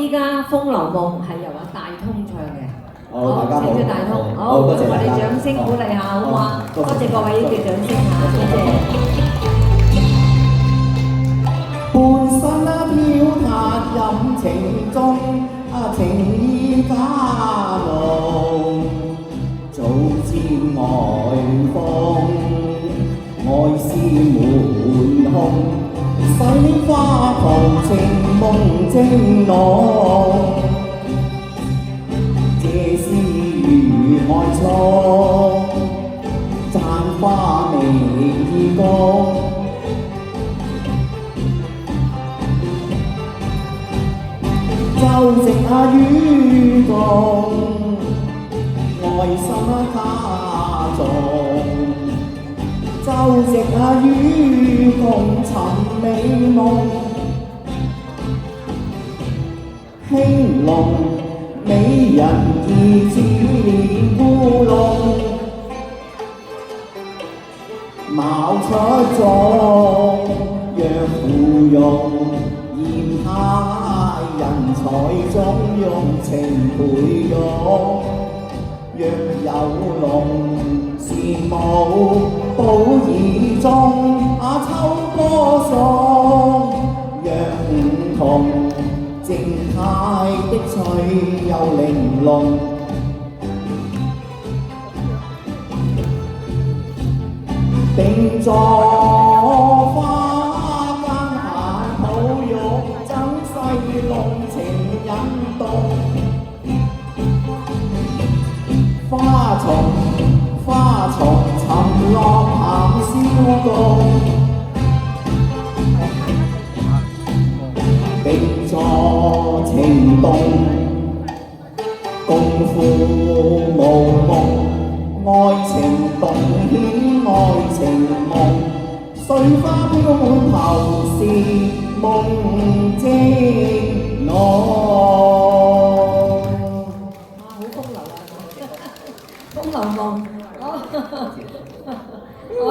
依家《風流夢》係由阿大通唱嘅。好，大家好，請出大通。好，好，多謝我哋大家。掌聲鼓勵下，好嘛？多謝多謝各位嘅掌聲嚇，多謝。半生飄泊飲情中，情意加濃，早知愛風，愛思滿胸，洗花桃情夢正濃，這是如愛錯，讚花未意光。周夕與共，愛心他重。周夕與共尋美夢，興隆美人兒似蓮烏龍，貌出眾，若芙蓉。硯下人才中用情培育，若有龍羨慕寶儀中，秋歌頌。若梧桐靜態的翠又玲瓏，定坐花濃情引動，花叢沉落談笑共，定坐情動，共赴無夢，愛情動顯愛情夢，水花飄滿頭是夢正濃。好風流啊！風流夢，我